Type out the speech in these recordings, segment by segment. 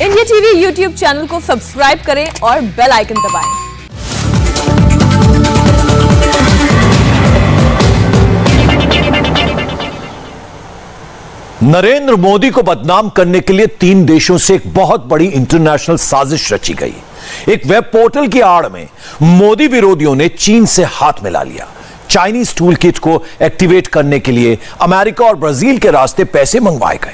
India TV YouTube channel को subscribe करें और बेल आइकन दबाएं। नरेंद्र मोदी को बदनाम करने के लिए 3 देशों से एक बहुत बड़ी इंटरनेशनल साजिश रची गई। एक वेब पोर्टल की आड़ में मोदी विरोधियों ने चीन से हाथ मिला लिया। चाइनीज टूल किट को एक्टिवेट करने के लिए अमेरिका और ब्राजील के रास्ते पैसे मंगवाए गए,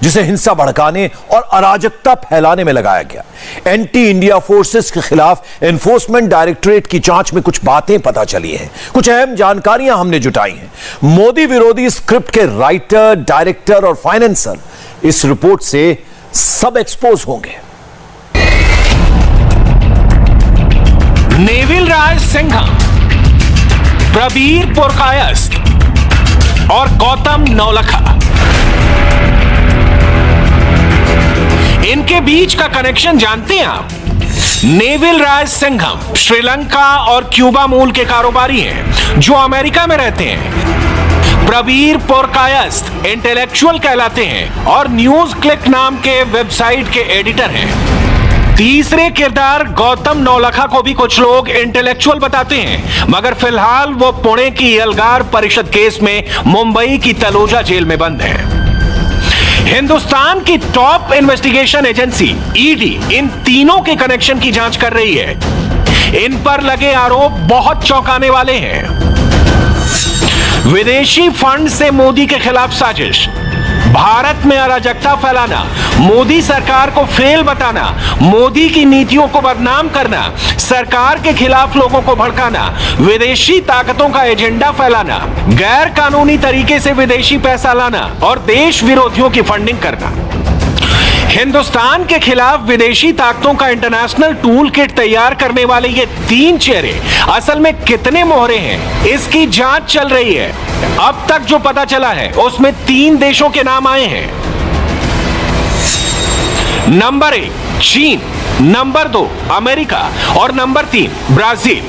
जिसे हिंसा भड़काने और अराजकता फैलाने में लगाया गया। एंटी इंडिया फोर्सेस के खिलाफ एनफोर्समेंट डायरेक्टरेट की जांच में कुछ बातें पता चली हैं, कुछ अहम जानकारियां हमने जुटाई हैं। मोदी विरोधी स्क्रिप्ट के राइटर, डायरेक्टर और फाइनेंसर इस रिपोर्ट से सब एक्सपोज होंगे। नेविल राज सिंघम, प्रबीर पुरकायस्थ और गौतम नौलखा, इनके बीच का कनेक्शन जानते हैं आप? नेविल राज सिंघम श्रीलंका और क्यूबा मूल के कारोबारी हैं जो अमेरिका में रहते हैं। प्रबीर पुरकायस्थ इंटेलेक्चुअल कहलाते हैं और न्यूज क्लिक नाम के वेबसाइट के एडिटर हैं। तीसरे किरदार गौतम नौलखा को भी कुछ लोग इंटेलेक्चुअल बताते हैं, मगर फिलहाल वो पुणे की एल्गार परिषद केस में मुंबई की तलोजा जेल में बंद है। हिंदुस्तान की टॉप इन्वेस्टिगेशन एजेंसी ईडी इन तीनों के कनेक्शन की जांच कर रही है। इन पर लगे आरोप बहुत चौंकाने वाले हैं। विदेशी फंड से मोदी के खिलाफ साजिश, भारत में अराजकता फैलाना, मोदी सरकार को फेल बताना, मोदी की नीतियों को बदनाम करना, सरकार के खिलाफ लोगों को भड़काना, विदेशी ताकतों का एजेंडा फैलाना, गैर कानूनी तरीके से विदेशी पैसा लाना और देश विरोधियों की फंडिंग करना। हिंदुस्तान के खिलाफ विदेशी ताकतों का इंटरनेशनल टूल किट तैयार करने वाले ये 3 चेहरे असल में कितने मोहरे हैं, इसकी जांच चल रही है। अब तक जो पता चला है उसमें 3 देशों के नाम आए हैं। नंबर 1 चीन, नंबर 2 अमेरिका और नंबर 3 ब्राजील।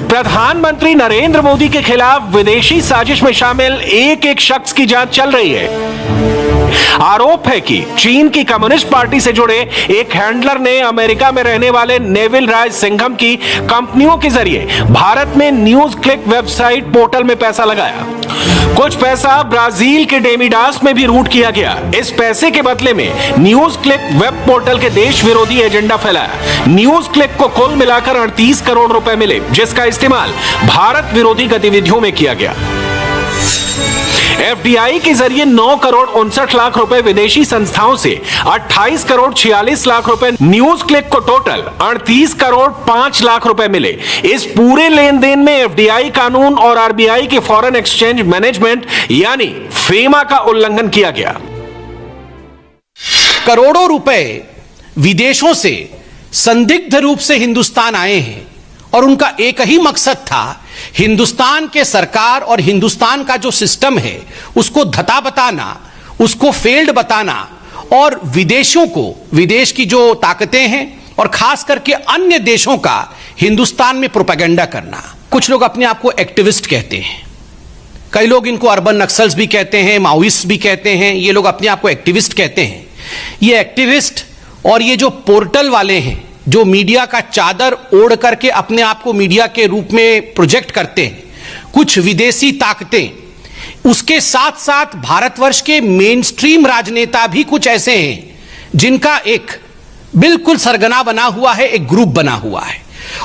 प्रधानमंत्री नरेंद्र मोदी के खिलाफ विदेशी साजिश में शामिल एक शख्स की जांच चल रही है। आरोप है कि चीन की कम्युनिस्ट पार्टी से जुड़े एक हैंडलर ने अमेरिका में रहने वाले नेविल राज सिंघम की कंपनियों के जरिए भारत में न्यूज क्लिक वेबसाइट पोर्टल में पैसा लगाया। कुछ पैसा ब्राजील के डेमिडास में भी रूट किया गया। इस पैसे के बदले में न्यूज क्लिक वेब पोर्टल के देश विरोधी एजेंडा फैलाया। न्यूज क्लिक को कुल मिलाकर 38 करोड़ रुपए मिले, जिसका इस्तेमाल भारत विरोधी गतिविधियों में किया गया। एफडीआई के जरिए 9 करोड़ 59 लाख रुपए विदेशी संस्थाओं से 28 करोड़ 46 लाख रुपए, न्यूज क्लिक को टोटल 38 करोड़ 5 लाख रुपए मिले। इस पूरे लेन देन में एफडीआई कानून और आरबीआई के फॉरेन एक्सचेंज मैनेजमेंट यानी फेमा का उल्लंघन किया गया। करोड़ों रुपए विदेशों से संदिग्ध रूप से हिंदुस्तान आए हैं और उनका एक ही मकसद था, हिंदुस्तान के सरकार और हिंदुस्तान का जो सिस्टम है उसको धता बताना, उसको फेल्ड बताना और विदेशों को, विदेश की जो ताकतें हैं और खास करके अन्य देशों का हिंदुस्तान में प्रोपेगेंडा करना। कुछ लोग अपने आप को एक्टिविस्ट कहते हैं, कई लोग इनको अर्बन नक्सल्स भी कहते हैं, माओइस्ट भी कहते हैं। ये लोग अपने आप को एक्टिविस्ट कहते हैं। ये एक्टिविस्ट और ये जो पोर्टल वाले हैं जो मीडिया का चादर ओढ़ करके अपने आप को मीडिया के रूप में प्रोजेक्ट करते हैं, कुछ विदेशी ताकतें, उसके साथ साथ भारतवर्ष के मेन स्ट्रीम राजनेता भी कुछ ऐसे हैं जिनका एक बिल्कुल सरगना बना हुआ है, एक ग्रुप बना हुआ है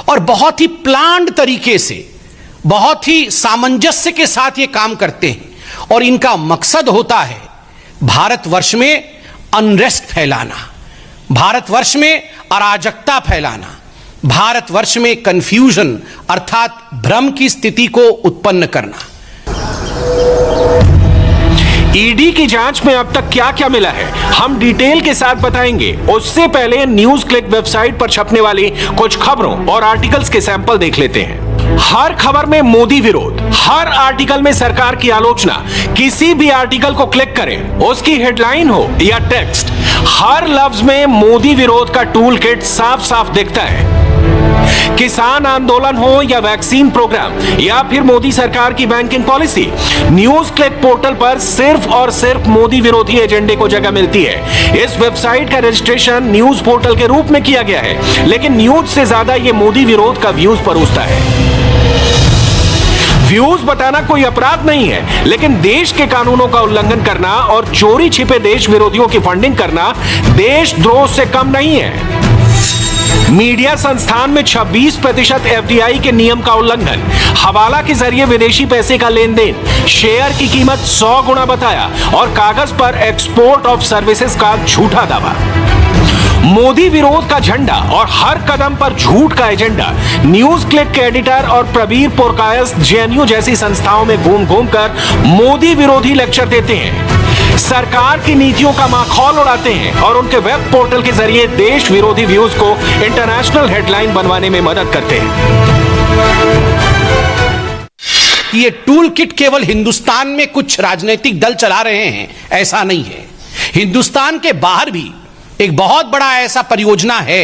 और बहुत ही प्लान्ड तरीके से, बहुत ही सामंजस्य के साथ ये काम करते हैं और इनका मकसद होता है भारतवर्ष में अनरेस्ट फैलाना, भारतवर्ष में अराजकता फैलाना, भारतवर्ष में कंफ्यूजन अर्थात भ्रम की स्थिति को उत्पन्न करना। ईडी की जांच में अब तक क्या क्या मिला है हम डिटेल के साथ बताएंगे। उससे पहले न्यूज क्लिक वेबसाइट पर छपने वाली कुछ खबरों और आर्टिकल्स के सैंपल देख लेते हैं। हर खबर में मोदी विरोध, हर आर्टिकल में सरकार की आलोचना। किसी भी आर्टिकल को क्लिक करें, उसकी हेडलाइन हो या टेक्स्ट, हर लफ्ज में मोदी विरोध का टूल किट साफ साफ दिखता है। किसान आंदोलन हो या वैक्सीन प्रोग्राम या फिर मोदी सरकार की banking policy, news click portal पर सिर्फ और सिर्फ मोदी विरोधी एजेंडे को जगह मिलती है। इस वेबसाइट का रजिस्ट्रेशन न्यूज पोर्टल के रूप में किया गया है, लेकिन न्यूज से ज्यादा ये मोदी विरोध का व्यूज परोसता है। व्यूज बताना कोई अपराध नहीं है, लेकिन देश के कानूनों का उल्लंघन करना और चोरी छिपे देश विरोधियों की फंडिंग करना देशद्रोह से कम नहीं है। मीडिया संस्थान में 26% एफडीआई के नियम का उल्लंघन, हवाला के जरिए विदेशी पैसे का लेन देन, शेयर की कीमत 100 गुना बताया और कागज पर एक्सपोर्ट ऑफ सर्विसेज का झूठा दावा। मोदी विरोध का झंडा और हर कदम पर झूठ का एजेंडा। न्यूज क्लिक के एडिटर और प्रबीर पोरकायस्थ जेएनयू जैसी संस्थाओं में घूम घूम कर मोदी विरोधी लेक्चर देते हैं, सरकार की नीतियों का माखौल उड़ाते हैं और उनके वेब पोर्टल के जरिए देश विरोधी व्यूज को इंटरनेशनल हेडलाइन बनवाने में मदद करते हैं। ये टूल किट केवल हिंदुस्तान में कुछ राजनीतिक दल चला रहे हैं, ऐसा नहीं है। हिंदुस्तान के बाहर भी एक बहुत बड़ा ऐसा परियोजना है,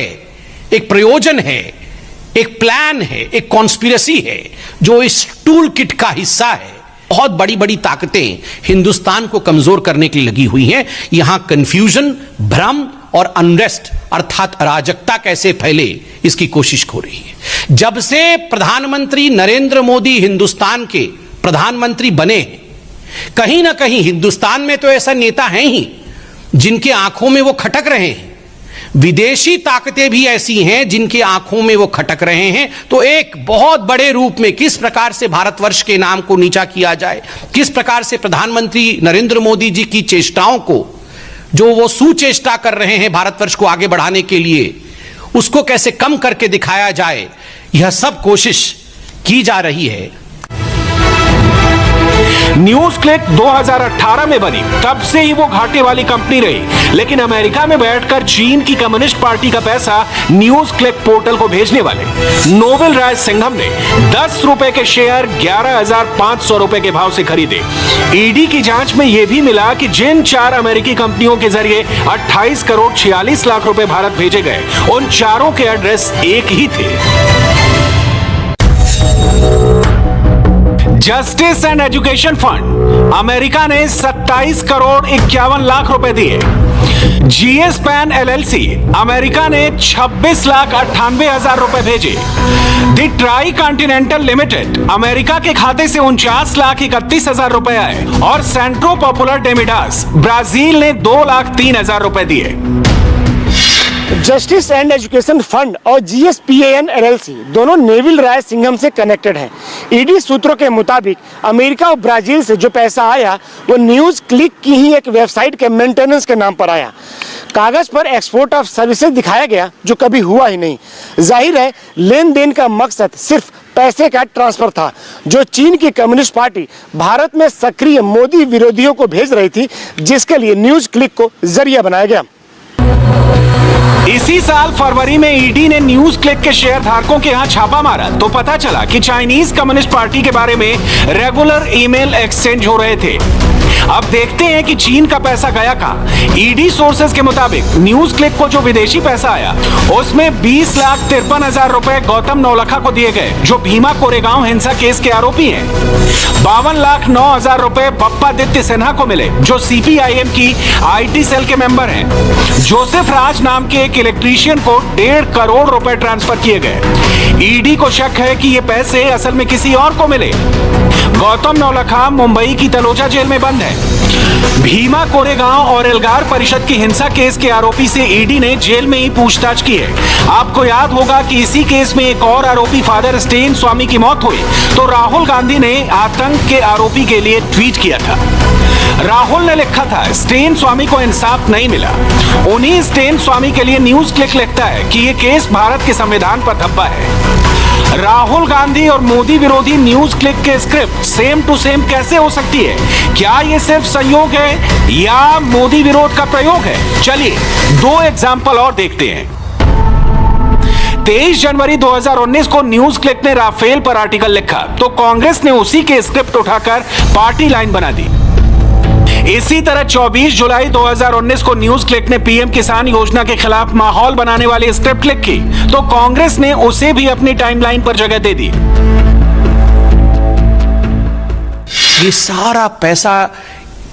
एक प्रयोजन है, एक प्लान है, एक कॉन्स्पिरेसी है जो इस टूल किट का हिस्सा है। बहुत बड़ी बड़ी ताकतें हिंदुस्तान को कमजोर करने के लिए लगी हुई हैं। यहां कंफ्यूजन, भ्रम और अनरेस्ट अर्थात अराजकता कैसे फैले, इसकी कोशिश हो रही है। जब से प्रधानमंत्री नरेंद्र मोदी हिंदुस्तान के प्रधानमंत्री बने हैं, कहीं ना कहीं हिंदुस्तान में तो ऐसा नेता हैं ही जिनके आंखों में वो खटक रहे हैं, विदेशी ताकतें भी ऐसी हैं जिनके आंखों में वो खटक रहे हैं। तो एक बहुत बड़े रूप में किस प्रकार से भारतवर्ष के नाम को नीचा किया जाए, किस प्रकार से प्रधानमंत्री नरेंद्र मोदी जी की चेष्टाओं को, जो वो सुचेष्टा कर रहे हैं भारतवर्ष को आगे बढ़ाने के लिए, उसको कैसे कम करके दिखाया जाए, यह सब कोशिश की जा रही है। न्यूज क्लिक 2018 में बनी, तब से ही वो घाटे वाली कंपनी रही, लेकिन अमेरिका में बैठकर चीन की कम्युनिस्ट पार्टी का पैसा न्यूज क्लिक पोर्टल को भेजने वाले नोबेल राज सिंघम ने 10 रुपए के शेयर 11,500 रुपए के भाव से खरीदे। ईडी की जांच में यह भी मिला कि जिन 4 अमेरिकी कंपनियों के जरिए 28 करोड़ 46 लाख रुपए भारत भेजे गए, उन चारों के एड्रेस एक ही थे। Justice and education fund, America ने 27 करोड़ 51 लाख रुपए दिए। जीएस पैन एलएलसी, अमेरिका ने 26 लाख 98 हजार रुपए भेजे। The try continental limited, America के खाते से 49 लाख 31 हजार रुपए आए और सेंट्रो पॉपुलर डेमिडास, ब्राजील ने 2 लाख 3 हजार रुपए दिए। जस्टिस एंड एजुकेशन फंड और जीएसपीएन एलएलसी दोनों नेविल राज सिंघम से कनेक्टेड हैं। ईडी सूत्रों के मुताबिक अमेरिका और ब्राजील से जो पैसा आया वो न्यूज क्लिक की ही एक वेबसाइट के मेंटेनेंस के नाम पर आया। कागज पर एक्सपोर्ट ऑफ सर्विसेज दिखाया गया जो कभी हुआ ही नहीं। जाहिर है लेन देन का मकसद सिर्फ पैसे का ट्रांसफर था, जो चीन की कम्युनिस्ट पार्टी भारत में सक्रिय मोदी विरोधियों को भेज रही थी, जिसके लिए न्यूज क्लिक को जरिया बनाया गया। इसी साल फरवरी में ईडी ने न्यूज क्लिक के शेयर धारकों के यहां छापा मारा तो पता चला कि चाइनीज कम्युनिस्ट पार्टी के बारे में रेगुलर ईमेल एक्सचेंज हो रहे थे। अब देखते हैं कि चीन का पैसा गया कहां। ईडी सोर्सेज के मुताबिक न्यूज क्लिक को जो विदेशी पैसा आया उसमें 20 लाख 53 हजार रुपए गौतम नौलखा को दिए गए, जो भीमा कोरेगांव हिंसा केस के आरोपी हैं। 52 लाख 9 हजार रुपए बप्पादित्य सिन्हा को मिले, जो सीपीआईएम की आईटी सेल के मेंबर हैं। जोसेफ राज नाम के एक इलेक्ट्रीशियन को 1.5 करोड़ रुपए ट्रांसफर किए गए। ईडी को शक है कि ये पैसे असल में किसी और को मिले। गौतम नौलखा मुंबई की तलोजा जेल में बंद है। भीमा कोरेगांव और एल्गार परिषद की हिंसा केस के आरोपी से ईडी ने जेल में ही पूछताछ की है। आपको याद होगा कि इसी केस में एक और आरोपी फादर स्टेन स्वामी की मौत हुई तो राहुल गांधी ने आतंक के आरोपी के लिए ट्वीट किया था। राहुल ने लिखा था स्टेन स्वामी को इंसाफ नहीं मिला। उन्हीं स्टेन स्वामी के लिए न्यूज क्लिक लिखता है कि यह केस भारत के संविधान पर धब्बा है। राहुल गांधी और मोदी विरोधी न्यूज क्लिक के स्क्रिप्ट सेम टू सेम कैसे हो सकती है? क्या यह सिर्फ संयोग है या मोदी विरोध का प्रयोग है? चलिए 2 एग्जाम्पल और देखते हैं। 23 जनवरी 2019 को न्यूज क्लिक ने राफेल पर आर्टिकल लिखा तो कांग्रेस ने उसी के स्क्रिप्ट उठाकर पार्टी लाइन बना दी। इसी तरह 24 जुलाई 2019 को न्यूज क्लिक ने पीएम किसान योजना के खिलाफ माहौल बनाने वाली स्क्रिप्ट लिखी तो कांग्रेस ने उसे भी अपनी टाइमलाइन पर जगह दे दी। ये सारा पैसा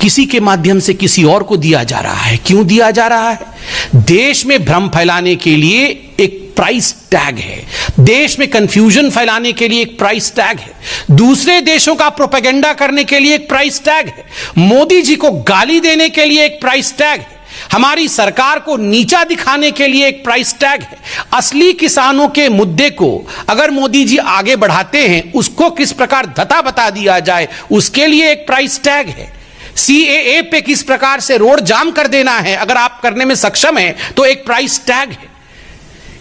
किसी के माध्यम से किसी और को दिया जा रहा है। क्यों दिया जा रहा है? देश में भ्रम फैलाने के लिए एक प्राइस टैग है, देश में कंफ्यूजन फैलाने के लिए एक प्राइस टैग है, दूसरे देशों का प्रोपेगेंडा करने के लिए एक प्राइस टैग है, मोदी जी को गाली देने के लिए एक प्राइस टैग है, हमारी सरकार को नीचा दिखाने के लिए एक प्राइस टैग है। असली किसानों के मुद्दे को अगर मोदी जी आगे बढ़ाते हैं, उसको किस प्रकार धता बता दिया जाए, उसके लिए एक प्राइस टैग है। सीएए पे किस प्रकार से रोड जाम कर देना है, अगर आप करने में सक्षम हैं तो एक प्राइस टैग है।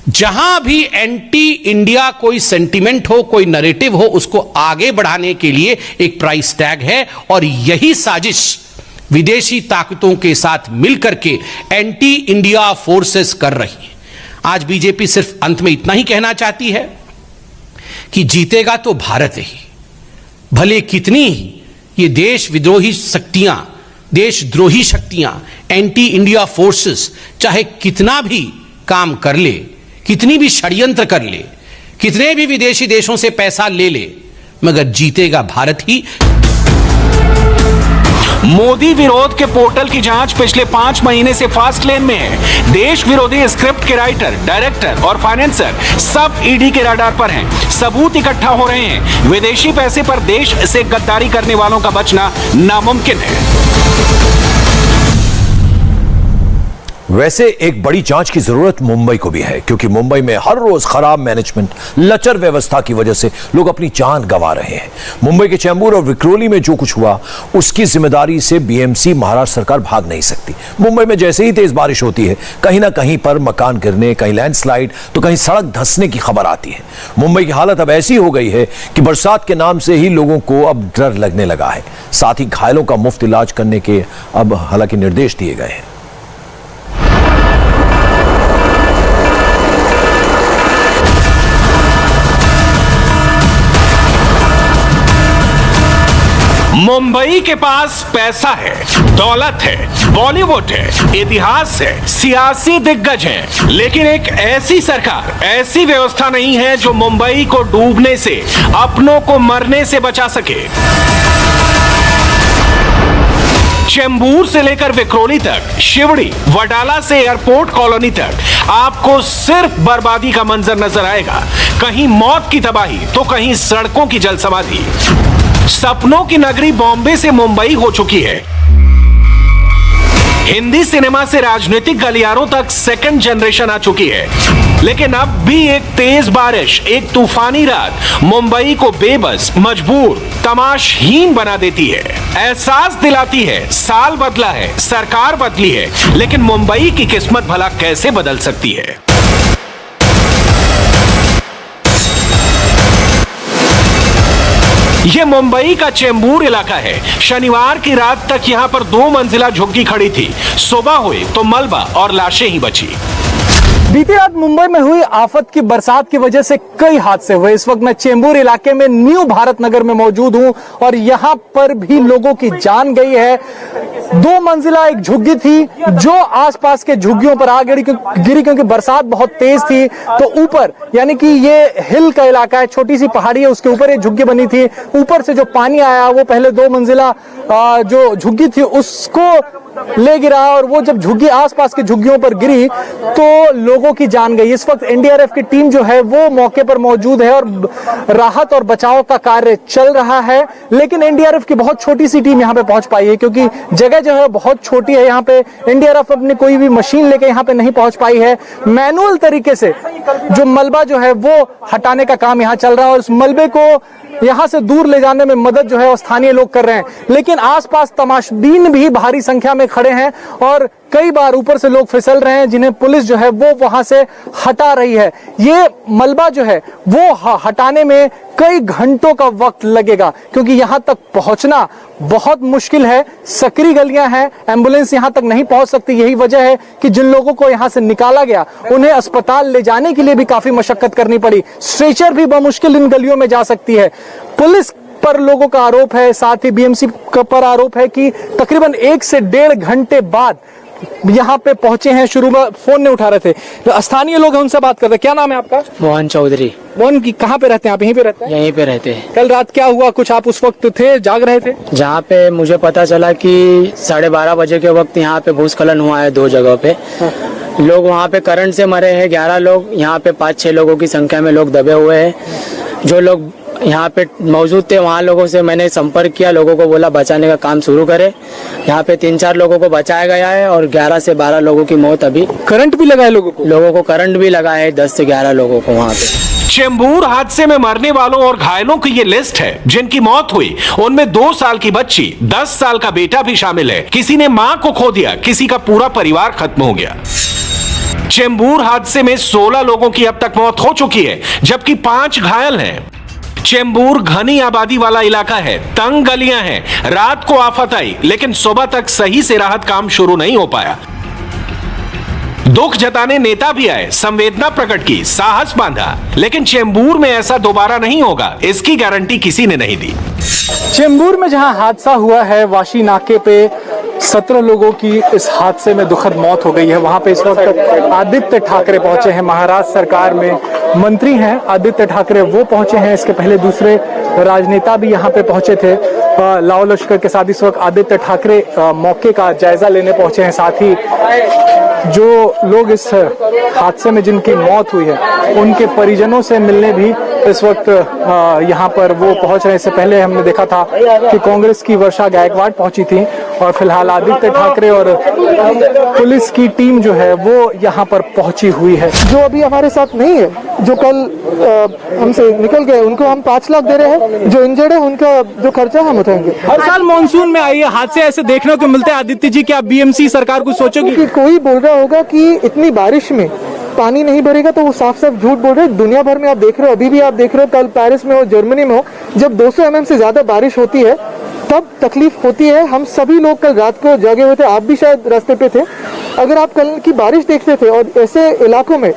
जहां भी एंटी इंडिया कोई सेंटिमेंट हो, कोई नैरेटिव हो, उसको आगे बढ़ाने के लिए एक प्राइस टैग है। और यही साजिश विदेशी ताकतों के साथ मिलकर के एंटी इंडिया फोर्सेस कर रही है। आज बीजेपी सिर्फ अंत में इतना ही कहना चाहती है कि जीतेगा तो भारत ही, भले कितनी ही ये देश विद्रोही शक्तियां, देशद्रोही शक्तियां, एंटी इंडिया फोर्सेस चाहे कितना भी काम कर ले, कितनी भी षड्यंत्र कर ले, कितने भी विदेशी देशों से पैसा ले ले, मगर जीतेगा भारत ही। मोदी विरोध के पोर्टल की जांच पिछले 5 महीने से फास्ट लेन में है। देश विरोधी स्क्रिप्ट के राइटर, डायरेक्टर और फाइनेंसर सब ईडी के रडार पर हैं। सबूत इकट्ठा हो रहे हैं। विदेशी पैसे पर देश से गद्दारी करने वालों का बचना नामुमकिन है। वैसे एक बड़ी जांच की जरूरत मुंबई को भी है, क्योंकि मुंबई में हर रोज खराब मैनेजमेंट, लचर व्यवस्था की वजह से लोग अपनी जान गंवा रहे हैं। मुंबई के चेंबूर और विक्रोली में जो कुछ हुआ, उसकी जिम्मेदारी से बीएमसी, महाराष्ट्र सरकार भाग नहीं सकती। मुंबई में जैसे ही तेज बारिश होती है, कहीं ना कहीं पर मकान गिरने, कहीं लैंडस्लाइड तो कहीं सड़क धंसने की खबर आती है। मुंबई की हालत अब ऐसी हो गई है कि बरसात के नाम से ही लोगों को अब डर लगने लगा है। साथ ही घायलों का मुफ्त इलाज करने के अब हालांकि निर्देश दिए गए हैं। मुंबई के पास पैसा है, दौलत है, बॉलीवुड है, इतिहास है, सियासी दिग्गज है, लेकिन एक ऐसी सरकार, ऐसी व्यवस्था नहीं है जो मुंबई को डूबने से, अपनों को मरने से बचा सके। चेंबूर से लेकर विक्रोली तक, शिवड़ी, वडाला से एयरपोर्ट कॉलोनी तक आपको सिर्फ बर्बादी का मंजर नजर आएगा। कहीं मौत की तबाही तो कहीं सड़कों की जल समाधि। सपनों की नगरी बॉम्बे से मुंबई हो चुकी है। हिंदी सिनेमा से राजनीतिक गलियारों तक सेकंड जनरेशन आ चुकी है। लेकिन अब भी एक तेज बारिश, एक तूफानी रात मुंबई को बेबस, मजबूर, तमाशहीन बना देती है। एहसास दिलाती है साल बदला है, सरकार बदली है, लेकिन मुंबई की किस्मत भला कैसे बदल सकती है। यह मुंबई का चेंबूर इलाका है। शनिवार की रात तक यहां पर 2 मंजिला झुग्गी खड़ी थी। सुबह हुई तो मलबा और लाशें ही बची। बीती रात मुंबई में हुई आफत की बरसात की वजह से कई हादसे हुए। इस वक्त मैं चेंबूर इलाके में न्यू भारत नगर में मौजूद हूं और यहां पर भी लोगों की जान गई है। 2 मंजिला एक झुग्गी थी जो आसपास के झुग्गियों पर आ गिरी क्योंकि बरसात बहुत तेज थी। तो ऊपर, यानी कि ये हिल का इलाका है, छोटी सी पहाड़ी है, उसके ऊपर एक झुग्गी बनी थी। ऊपर से जो पानी आया वो पहले 2 मंजिला जो झुग्गी थी उसको ले गिरा और वो जब झुग्गी आसपास की झुग्गियों पर गिरी तो लोगों की जान गई। इस वक्त एनडीआरएफ की टीम जो है वो मौके पर मौजूद है और राहत और बचाव का कार्य चल रहा है। लेकिन एनडीआरएफ की बहुत छोटी सी टीम यहाँ पे पहुंच पाई है क्योंकि जगह जो है बहुत छोटी है। यहाँ पे एनडीआरएफ अपनी कोई भी मशीन लेके यहाँ पे नहीं पहुंच पाई है। मैनुअल तरीके से जो मलबा जो है वो हटाने का काम यहाँ चल रहा है और इस मलबे को यहां से दूर ले जाने में मदद जो है स्थानीय लोग कर रहे हैं। लेकिन आसपास तमाशबीन भी भारी संख्या में खड़े हैं और कई बार ऊपर से लोग फिसल रहे हैं जिन्हें पुलिस जो है वो वहां से हटा रही है। ये मलबा जो है वो हटाने में कई घंटों का वक्त लगेगा क्योंकि यहां तक पहुंचना बहुत मुश्किल है। सकरी गलियां हैं, एम्बुलेंस यहां तक नहीं पहुंच सकती। यही वजह है कि जिन लोगों को यहां से निकाला गया उन्हें अस्पताल ले जाने के लिए भी काफी मशक्कत करनी पड़ी। स्ट्रेचर भी बमुश्किल इन गलियों में जा सकती है। पुलिस पर लोगों का आरोप है, साथ ही बीएमसी पर आरोप है कि तकरीबन 1 से 1.5 घंटे बाद यहाँ पे पहुंचे हैं। शुरू में फोन नहीं उठा रहे थे, तो स्थानीय लोग हैं, उनसे बात करते हैं। क्या नाम है आपका? मोहन चौधरी। मोहन की कहाँ पे रहते हैं आप? यहीं पे रहते हैं? यहीं पे रहते हैं। कल रात क्या हुआ, कुछ आप उस वक्त थे, जाग रहे थे? जहाँ पे मुझे पता चला कि 12:30 बजे के वक्त यहाँ पे भूस्खलन हुआ है 2 जगह पे। लोग वहाँ पे करंट से मरे हैं 11 लोग, यहाँ पे 5-6 लोगों की संख्या में लोग दबे हुए हैं। जो लोग यहाँ पे मौजूद थे वहाँ लोगों से मैंने संपर्क किया, लोगों को बोला बचाने का काम शुरू करें। यहाँ पे 3-4 लोगों को बचाया गया है और 11 से 12 लोगों की मौत अभी। करंट भी लगा है लोगों को करंट भी लगा है 10 से 11 लोगों को वहाँ पे। चेंबूर हादसे में मरने वालों और घायलों की ये लिस्ट है। जिनकी मौत हुई उनमें 2 साल की बच्ची, 10 साल का बेटा भी शामिल है। किसी ने मां को खो दिया, किसी का पूरा परिवार खत्म हो गया। चेंबूर हादसे में 16 लोगों की अब तक मौत हो चुकी है, जबकि 5 घायल हैं। चेंबूर घनी आबादी वाला इलाका है, तंग गलियां हैं। रात को आफत आई, लेकिन सुबह तक सही से राहत काम शुरू नहीं हो पाया। दुख जताने नेता भी आए, संवेदना प्रकट की, साहस बांधा, लेकिन चेंबूर में ऐसा दोबारा नहीं होगा, इसकी गारंटी किसी ने नहीं दी। चेंबूर में जहां हादसा हुआ है, वाशी नाके पे 17 लोगों की इस हादसे में दुखद मौत हो गई है। वहां पे इस वक्त आदित्य ठाकरे पहुंचे हैं, महाराष्ट्र सरकार में मंत्री हैं आदित्य ठाकरे, वो पहुंचे हैं। इसके पहले दूसरे राजनेता भी यहाँ पे पहुंचे थे। लाओ लश्कर के साथ इस वक्त आदित्य ठाकरे मौके का जायजा लेने पहुंचे हैं। साथ ही जो लोग इस हादसे में जिनकी मौत हुई है उनके परिजनों से मिलने भी इस वक्त यहाँ पर वो पहुंच रहे हैं। इससे पहले हमने देखा था कि कांग्रेस की वर्षा गायकवाड़ पहुंची थी और फिलहाल आदित्य ठाकरे और पुलिस की टीम जो है वो यहाँ पर पहुंची हुई है। जो अभी हमारे साथ नहीं है, जो कल हमसे निकल गए, उनको हम 5 लाख दे रहे हैं। जो इंजर्ड है उनका जो खर्चा हम उठाएंगे। हर साल मानसून में आइए हादसे ऐसे देखने को मिलते हैं। आदित्य जी, क्या बीएमसी सरकार कुछ सोचेगी? कि कोई बोल रहा होगा कि इतनी बारिश में पानी नहीं भरेगा, तो वो साफ साफ झूठ बोल रहे हैं। दुनिया भर में आप देख रहे हो, अभी भी आप देख रहे हो, कल पेरिस में हो, जर्मनी में हो, जब 200 mm से ज्यादा बारिश होती है तब तकलीफ होती है। हम सभी लोग कल रात को जागे हुए थे, आप भी शायद रास्ते पे थे। अगर आप कल की बारिश देखते थे और ऐसे इलाकों में,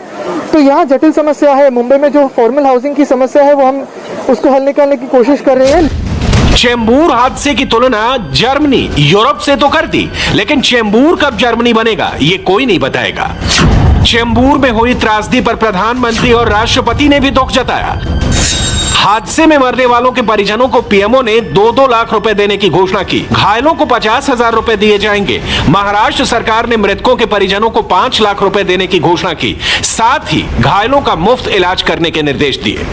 तो यहाँ जटिल समस्या है। मुंबई में जो फॉर्मल हाउसिंग की समस्या है वो हम उसको हल निकालने की कोशिश कर रहे हैं। चेंबूर हादसे की तुलना जर्मनी, यूरोप से तो कर दी, लेकिन चेंबूर कब जर्मनी बनेगा ये कोई नहीं बताएगा। चेंबूर में हुई त्रासदी पर प्रधानमंत्री और राष्ट्रपति ने भी दुख जताया। हादसे में मरने वालों के परिजनों को पीएमओ ने 2-2 लाख रुपए देने की घोषणा की। घायलों को 50,000 रुपए दिए जाएंगे। महाराष्ट्र सरकार ने मृतकों के परिजनों को 5 लाख रुपए देने की घोषणा की। साथ ही घायलों का मुफ्त इलाज करने के निर्देश दिए।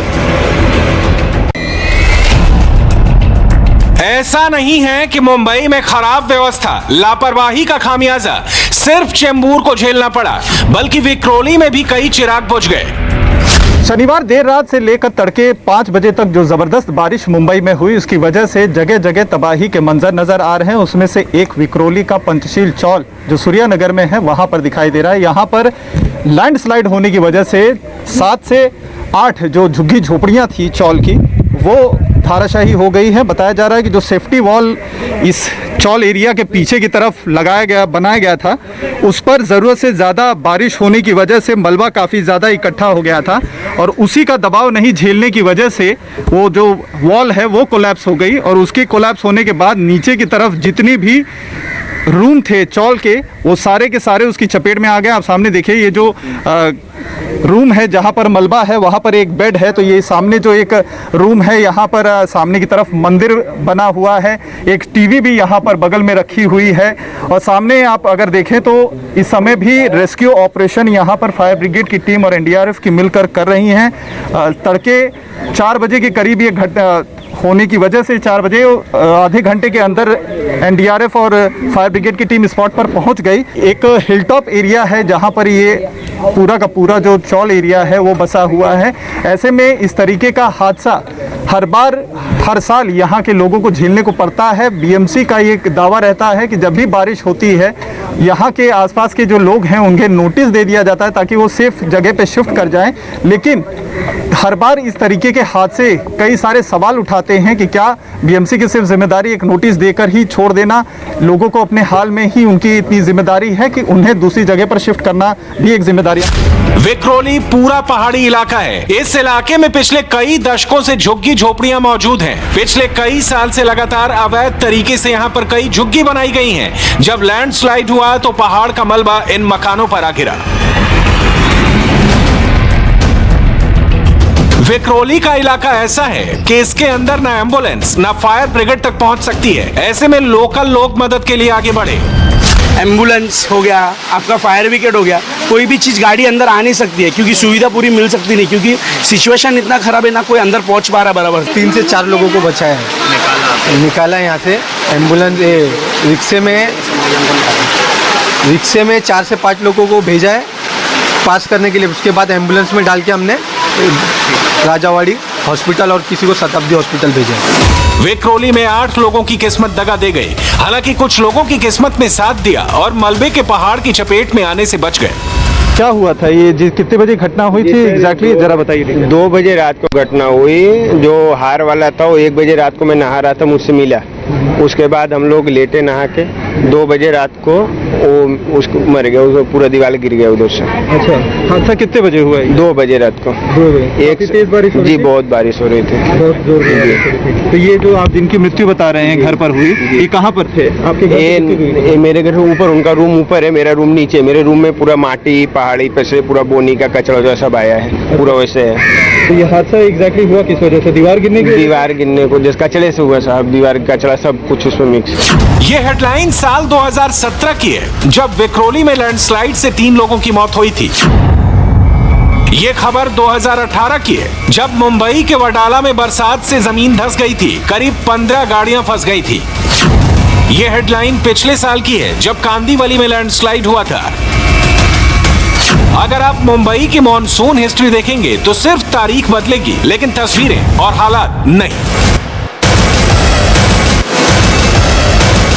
ऐसा नहीं है कि मुंबई में खराब व्यवस्था, लापरवाही का खामियाजा सिर्फ चेंबूर को झेलना पड़ा, बल्कि विक्रोली में भी कई चिराग बुझ गए। शनिवार देर रात से लेकर तड़के 5 बजे तक जो जबरदस्त बारिश मुंबई में हुई, उसकी वजह से जगह जगह तबाही के मंजर नजर आ रहे हैं। उसमें से एक विक्रोली का पंचशील चौल जो सूर्यानगर में है वहां पर दिखाई दे रहा है। यहां पर लैंडस्लाइड होने की वजह से 7 से 8 जो झुग्गी झोपड़ियां थी चौल की, वो धाराशाही हो गई है। बताया जा रहा है कि जो सेफ्टी वॉल इस चौल एरिया के पीछे की तरफ बनाया गया था, उस पर ज़रूरत से ज़्यादा बारिश होने की वजह से मलबा काफ़ी ज़्यादा इकट्ठा हो गया था और उसी का दबाव नहीं झेलने की वजह से वो जो वॉल है वो कोलैप्स हो गई। और उसके कोलैप्स होने के बाद नीचे की तरफ जितनी भी रूम थे चौल के, वो सारे के सारे उसकी चपेट में आ गए। आप सामने देखिए, ये जो रूम है जहाँ पर मलबा है वहाँ पर एक बेड है, तो ये सामने जो एक रूम है यहाँ पर सामने की तरफ मंदिर बना हुआ है। एक टीवी भी यहाँ पर बगल में रखी हुई है और सामने आप अगर देखें तो इस समय भी रेस्क्यू ऑपरेशन यहाँ पर फायर ब्रिगेड की टीम और एनडीआरएफ की मिलकर कर रही हैं। तड़के 4 बजे के करीब ये घटना होने की वजह से 4 बजे आधे घंटे के अंदर एनडीआरएफ और फायर ब्रिगेड की टीम स्पॉट पर पहुंच गई। एक हिलटॉप एरिया है जहां पर ये पूरा का पूरा जो चौल एरिया है वो बसा हुआ है। ऐसे में इस तरीके का हादसा हर साल यहाँ के लोगों को झेलने को पड़ता है। बीएमसी का ये दावा रहता है कि जब भी बारिश होती है यहाँ के आसपास के जो लोग हैं उन्हें नोटिस दे दिया जाता है ताकि वो सेफ जगह पे शिफ्ट कर जाएं, लेकिन हर बार इस तरीके के हादसे कई सारे सवाल उठाते हैं कि क्या बीएमसी की सिर्फ जिम्मेदारी एक नोटिस देकर ही छोड़ देना, लोगों को अपने हाल में ही उनकी इतनी जिम्मेदारी है कि उन्हें दूसरी जगह पर शिफ्ट करना भी एक जिम्मेदारी है। विक्रोली पूरा पहाड़ी इलाका है। इस इलाके में पिछले कई दशकों से झुग्गी झोपड़ियां मौजूद हैं। पिछले कई साल से लगातार अवैध तरीके से यहां पर कई झुग्गी बनाई गई हैं। जब लैंडस्लाइड हुआ तो पहाड़ का मलबा इन मकानों पर आ गिरा। विक्रोली का इलाका ऐसा है कि इसके अंदर न एम्बुलेंस न फायर ब्रिगेड तक पहुंच सकती है। ऐसे में लोकल लोग मदद के लिए आगे बढ़े। एम्बुलेंस हो गया, आपका फायर ब्रिगेड हो गया, कोई भी चीज़ गाड़ी अंदर आ नहीं सकती है क्योंकि सुविधा पूरी मिल सकती नहीं, क्योंकि सिचुएशन इतना खराब है, ना कोई अंदर पहुंच पा रहा बराबर। 3 से 4 लोगों को बचाया है, निकाला यहाँ से। एम्बुलेंस रिक्शे में 4 से 5 लोगों को भेजा है पास करने के लिए। उसके बाद एम्बुलेंस में डाल के हमने राजावाड़ी हॉस्पिटल और किसी को शताब्दी हॉस्पिटल भेजा है। विक्रोली में 8 लोगों की किस्मत दगा दे गई। हालांकि कुछ लोगों की किस्मत ने साथ दिया और मलबे के पहाड़ की चपेट में आने से बच गए। क्या हुआ था ये, कितने बजे घटना हुई थी एग्जैक्टली जरा बताइए। 2 बजे रात को घटना हुई। जो हार वाला था वो 1 बजे रात को मैं नहा रहा था, मुझसे मिला। उसके बाद हम लोग लेटे नहा के 2 बजे रात को वो उसको मर गया, उसको पूरा दीवार गिर गया उधर से। अच्छा, हादसा कितने बजे हुआ है? 2 बजे रात को। 2 बजे। एक तेज बारिश हो रही जी, थी? बहुत बारिश हो रही थी, बहुत जोर की। तो ये जो आप जिनकी मृत्यु बता रहे हैं घर पर हुई, ये कहाँ पर थे? आपके घर ये मेरे घर ऊपर, उनका रूम ऊपर है, मेरा रूम नीचे। मेरे रूम में पूरा माटी पहाड़ी पे से पूरा बोनी का कचरा सब आया है, पूरा वैसे है। तो ये हादसा एग्जैक्टली हुआ किस वजह से? दीवार गिरने को, जिस कचरे से हुआ साहब, दीवार कचरा सब कुछ उसमें मिक्स। ये हेडलाइन साल 2017 की है, जब विक्रोली में लैंडस्लाइड से 3 लोगों की मौत हुई थी। ये खबर 2018 की है, जब मुंबई के वडाला में बरसात से जमीन धंस गई थी। करीब 15 गाड़ियां फंस गई थी। ये हेडलाइन पिछले साल की है, जब कांदीवली में लैंडस्लाइड हुआ था। अगर आप मुंबई की मॉनसून हिस्ट्री देखेंगे तो सिर्फ तारीख बदलेगी, लेकिन तस्वीरें और हालात नहीं।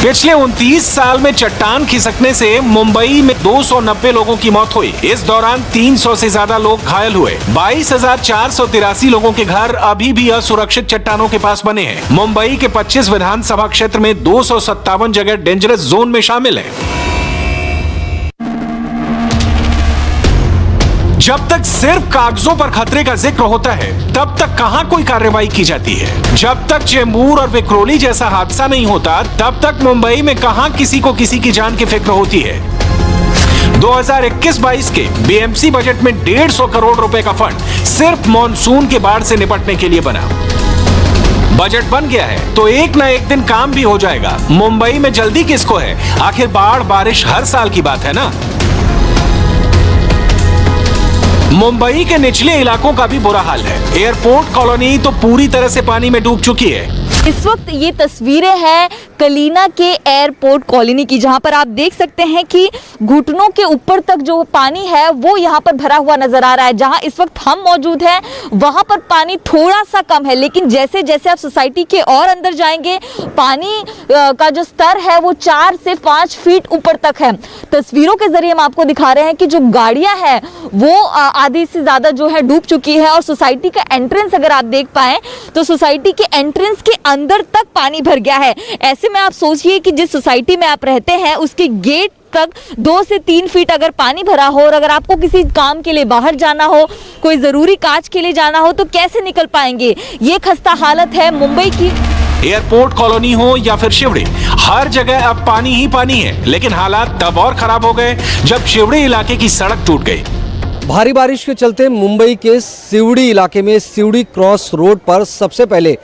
पिछले 29 साल में चट्टान खिसकने से मुंबई में 290 लोगों की मौत हुई। इस दौरान 300 से ज्यादा लोग घायल हुए। 22,483 लोगों के घर अभी भी असुरक्षित चट्टानों के पास बने हैं। मुंबई के 25 विधानसभा क्षेत्र में 257 जगह डेंजरस जोन में शामिल है। जब तक सिर्फ कागजों पर खतरे का जिक्र होता है, तब तक कहां कोई कार्रवाई की जाती है। जब तक चेंबूर और विक्रोली जैसा हादसा नहीं होता, तब तक मुंबई में कहां किसी को किसी की जान की फिक्र होती है। 2021-22 के बीएमसी बजट में 150 करोड़ रुपए का फंड सिर्फ मॉनसून के बाढ़ से निपटने के लिए बना। बजट बन गया है तो एक ना एक दिन काम भी हो जाएगा। मुंबई में जल्दी किसको है? आखिर बाढ़ बारिश हर साल की बात है ना। मुंबई के निचले इलाकों का भी बुरा हाल है। एयरपोर्ट कॉलोनी तो पूरी तरह से पानी में डूब चुकी है। इस वक्त ये तस्वीरें हैं कलीना के एयरपोर्ट कॉलोनी की, जहां पर आप देख सकते हैं कि घुटनों के ऊपर तक जो पानी है वो यहां पर भरा हुआ नजर आ रहा है। जहां इस वक्त हम मौजूद हैं वहां पर पानी थोड़ा सा कम है, लेकिन जैसे जैसे आप सोसाइटी के और अंदर जाएंगे पानी का जो स्तर है वो 4 से 5 फीट ऊपर तक है। तस्वीरों के जरिए हम आपको दिखा रहे हैं कि जो गाड़ियां हैं वो आधी से ज्यादा जो है डूब चुकी है। और सोसाइटी का एंट्रेंस अगर आप देख पाए तो सोसाइटी के एंट्रेंस के अंदर तक पानी भर गया है। ऐसे में आप सोचिए कि जिस सोसाइटी में आप रहते हैं उसके गेट तक 2 से 3 फीट अगर पानी भरा हो, और अगर आपको किसी काम के लिए बाहर जाना हो, कोई जरूरी काज के लिए जाना हो, तो कैसे निकल पाएंगे। ये खस्ता हालत है मुंबई की। एयरपोर्ट कॉलोनी हो या फिर शिवड़ी, हर जगह अब पानी ही पानी है। लेकिन हालात तब और खराब हो गए जब शिवड़ी इलाके की सड़क टूट गई। भारी बारिश के चलते मुंबई के सिवड़ी इलाके में सिवड़ी क्रॉस रोड पर सबसे पहले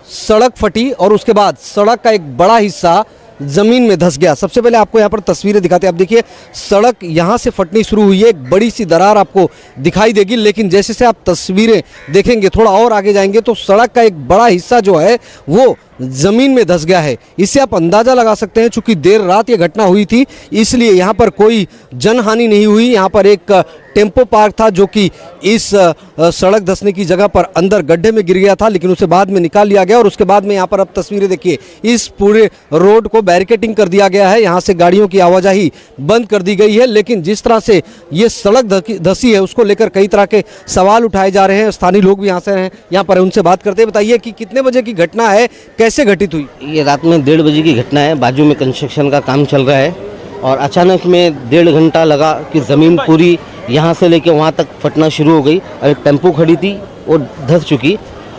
सड़क फटी और उसके बाद सड़क का एक बड़ा हिस्सा जमीन में धंस गया। सबसे पहले आपको यहाँ पर तस्वीरें दिखाते हैं। आप देखिए सड़क यहाँ से फटनी शुरू हुई है, एक बड़ी सी दरार आपको दिखाई देगी। लेकिन जैसे से आप तस्वीरें देखेंगे, थोड़ा और आगे जाएंगे तो सड़क का एक बड़ा हिस्सा जो है वो जमीन में धंस गया है। इससे आप अंदाजा लगा सकते हैं, चूंकि देर रात ये घटना हुई थी इसलिए यहाँ पर कोई जनहानि नहीं हुई। यहाँ पर एक टेम्पो पार्क था जो कि इस सड़क धंसने की जगह पर अंदर गड्ढे में गिर गया था, लेकिन उसे बाद में निकाल लिया गया। और उसके बाद में यहाँ पर अब तस्वीरें देखिए, इस पूरे रोड को बैरिकेटिंग कर दिया गया है, यहाँ से गाड़ियों की आवाजाही बंद कर दी गई है। लेकिन जिस तरह से ये सड़क धंसी है उसको लेकर कई तरह के सवाल उठाए जा रहे हैं। स्थानीय लोग भी यहाँ से हैं, यहाँ पर उनसे बात करते हैं। बताइए कि कितने बजे की घटना है, कैसे घटित हुई? ये रात में 1:30 बजे की घटना है। बाजू में कंस्ट्रक्शन का काम चल रहा है और अचानक में 1.5 घंटा लगा कि ज़मीन पूरी यहाँ से लेके वहाँ तक फटना शुरू हो गई और एक टेम्पो खड़ी थी वो धंस चुकी।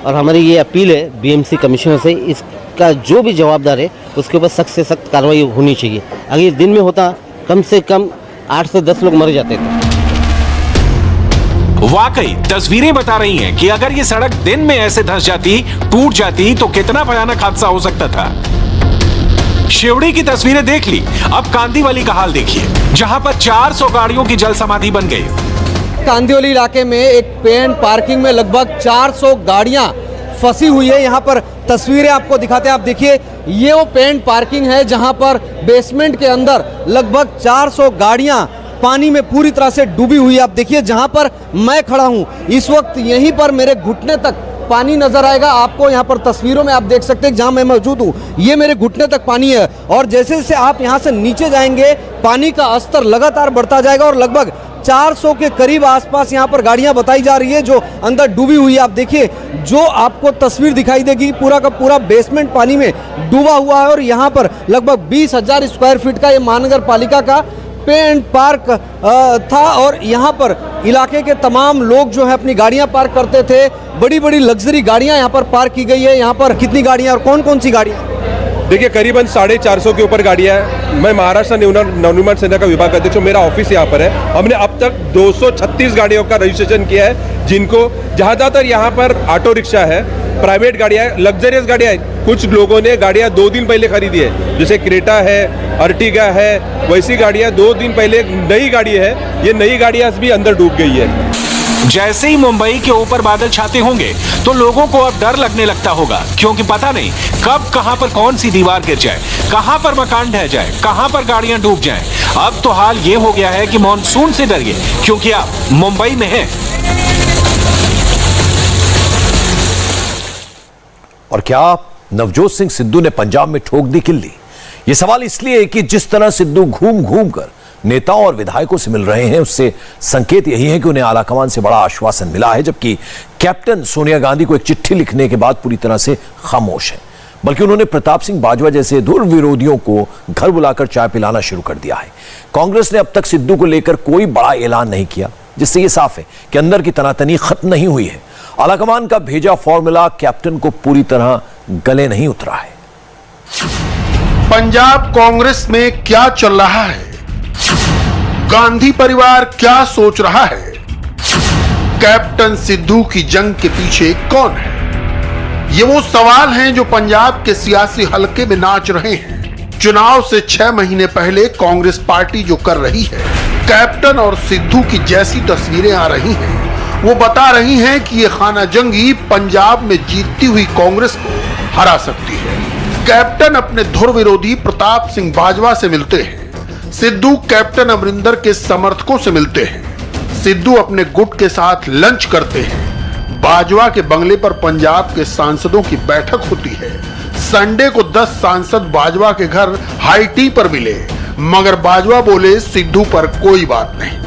और हमारी ये अपील है बीएमसी कमिश्नर से, इसका जो भी जवाबदार है उसके ऊपर सख्त से सख्त कार्रवाई होनी चाहिए। अगर दिन में होता कम से कम 8 से 10 लोग मर जाते थे। वाकई तस्वीरें बता रही हैं कि अगर ये सड़क दिन में ऐसे धंस जाती, टूट जाती तो कितना भयानक हादसा हो सकता था। शिवड़ी की तस्वीरें देख ली, अब कांदीवली का हाल देखिए, जहां पर 400 गाड़ियों की जल समाधि बन गई। कांदिवली इलाके में एक पेन पार्किंग में लगभग 400 गाड़ियां फंसी हुई है। यहाँ पर तस्वीरें आपको दिखाते हैं, आप देखिए ये वो पेन पार्किंग है जहां पर बेसमेंट के अंदर लगभग 400 गाड़ियां पानी में पूरी तरह से डूबी हुई है। आप देखिए जहां पर मैं खड़ा हूं इस वक्त यहीं पर मेरे घुटने तक पानी नजर आएगा। आपको यहाँ पर तस्वीरों में आप देख सकते हैं जहां मैं मौजूद हूँ ये मेरे घुटने तक पानी है, और जैसे जैसे आप यहाँ से नीचे जाएंगे पानी का स्तर लगातार बढ़ता जाएगा और लगभग 400 के करीब आसपास यहाँ पर गाड़ियां बताई जा रही है जो अंदर डूबी हुई है। आप देखिए जो आपको तस्वीर दिखाई देगी, पूरा का पूरा बेसमेंट पानी में डूबा हुआ है और यहाँ पर लगभग 20,000 स्क्वायर फीट का ये महानगर पालिका का पे एंड पार्क था और यहाँ पर इलाके के तमाम लोग जो है अपनी गाड़ियाँ पार्क करते थे। बड़ी बड़ी लग्जरी गाड़ियाँ यहाँ पर पार्क की गई है। यहाँ पर कितनी गाड़ियाँ और कौन कौन सी गाड़ियाँ? देखिए करीबन 450 के ऊपर गाड़ियाँ हैं। मैं महाराष्ट्र नवनिर्माण सेना का विभाग अध्यक्ष हूँ, मेरा ऑफिस यहाँ पर है। हमने अब तक 236 गाड़ियों का रजिस्ट्रेशन किया है, जिनको ज़्यादातर यहाँ पर ऑटो रिक्शा है, प्राइवेट गाड़ियाँ है, लग्जरियस गाड़ियाँ है। कुछ लोगों ने गाड़ियाँ 2 दिन पहले खरीदी है, जैसे क्रेटा है, अर्टिगा है, वैसी गाड़ियाँ 2 दिन पहले नई गाड़ी है, ये नई गाड़ियाँ भी अंदर डूब गई है। जैसे ही मुंबई के ऊपर बादल छाते होंगे तो लोगों को अब डर लगने लगता होगा, क्योंकि पता नहीं कब कहां पर कौन सी दीवार गिर जाए, कहां पर मकान ढह जाए, कहां पर गाड़ियां डूब जाएं। अब तो हाल ये हो गया है कि मॉनसून से डरिए, क्योंकि आप मुंबई में हैं। और क्या नवजोत सिंह सिद्धू ने पंजाब में ठोक दी किल्ली? यह सवाल इसलिए कि जिस तरह सिद्धू घूम घूम कर नेताओं और विधायकों से मिल रहे हैं, उससे संकेत यही है कि उन्हें आलाकमान से बड़ा आश्वासन मिला है, जबकि कैप्टन सोनिया गांधी को एक चिट्ठी लिखने के बाद पूरी तरह से खामोश है। बल्कि उन्होंने प्रताप सिंह बाजवा जैसे धुर विरोधियों को घर बुलाकर चाय पिलाना शुरू कर दिया है। कांग्रेस ने अब तक सिद्धू को लेकर कोई बड़ा ऐलान नहीं किया, जिससे यह साफ है कि अंदर की तनातनी खत्म नहीं हुई है। आलाकमान का भेजा फॉर्मूला कैप्टन को पूरी तरह गले नहीं उतरा है। पंजाब कांग्रेस में क्या चल रहा है? गांधी परिवार क्या सोच रहा है? कैप्टन सिद्धू की जंग के पीछे कौन है? ये वो सवाल हैं जो पंजाब के सियासी हलके में नाच रहे हैं। चुनाव से 6 महीने पहले कांग्रेस पार्टी जो कर रही है, कैप्टन और सिद्धू की जैसी तस्वीरें आ रही हैं, वो बता रही हैं कि ये खाना जंगी पंजाब में जीतती हुई कांग्रेस को हरा सकती है। कैप्टन अपने धुर विरोधी प्रताप सिंह बाजवा से मिलते हैं, सिद्धू कैप्टन अमरिंदर के समर्थकों से मिलते हैं। सिद्धू अपने गुट के साथ लंच करते हैं। बाजवा के बंगले पर पंजाब के सांसदों की बैठक होती है। संडे को 10 सांसद बाजवा के घर हाई टी पर मिले, मगर बाजवा बोले सिद्धू पर कोई बात नहीं,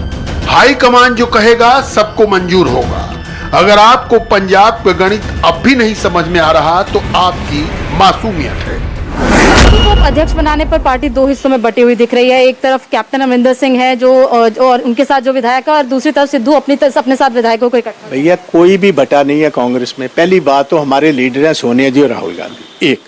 हाई कमान जो कहेगा सबको मंजूर होगा। अगर आपको पंजाब का गणित अब भी नहीं समझ में आ रहा तो आपकी मासूमियत है। को अध्यक्ष बनाने पर पार्टी 2 हिस्सों में बटी हुई दिख रही है। एक तरफ कैप्टन अमरिंदर सिंह है जो और उनके साथ जो विधायक है, और दूसरी तरफ सिद्धू अपने साथ विधायकों को इकट्ठा। भैया कोई भी बटा नहीं है कांग्रेस में। पहली बात तो हमारे लीडर हैं सोनिया जी और राहुल गांधी। एक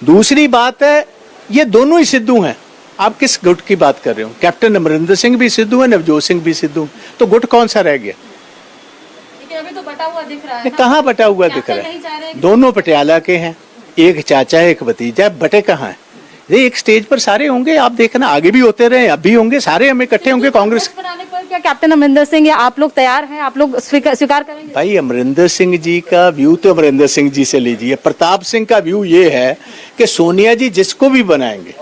दूसरी बात है ये दोनों ही सिद्धू हैं। आप किस गुट की बात कर रहे हो? कैप्टन अमरिंदर सिंह भी सिद्धू है, नवजोत सिंह भी सिद्धू, तो गुट कौन सा रह गया? अभी तो बटा हुआ दिख रहा है। कहाँ बटा हुआ दिख रहा है? दोनों पटियाला के हैं, एक चाचा है एक भतीजा, बटे कहाँ है? ये एक स्टेज पर सारे होंगे, आप देखना आगे भी होते रहे, अब भी होंगे, सारे हम इकट्ठे होंगे कांग्रेस बनाने पर। क्या कैप्टन अमरिंदर सिंह या आप लोग तैयार हैं? आप लोग स्वीकार करेंगे? भाई अमरिंदर सिंह जी का व्यू तो अमरिंदर सिंह जी से लीजिए। प्रताप सिंह का व्यू ये है कि सोनिया जी जिसको भी बनाएंगे,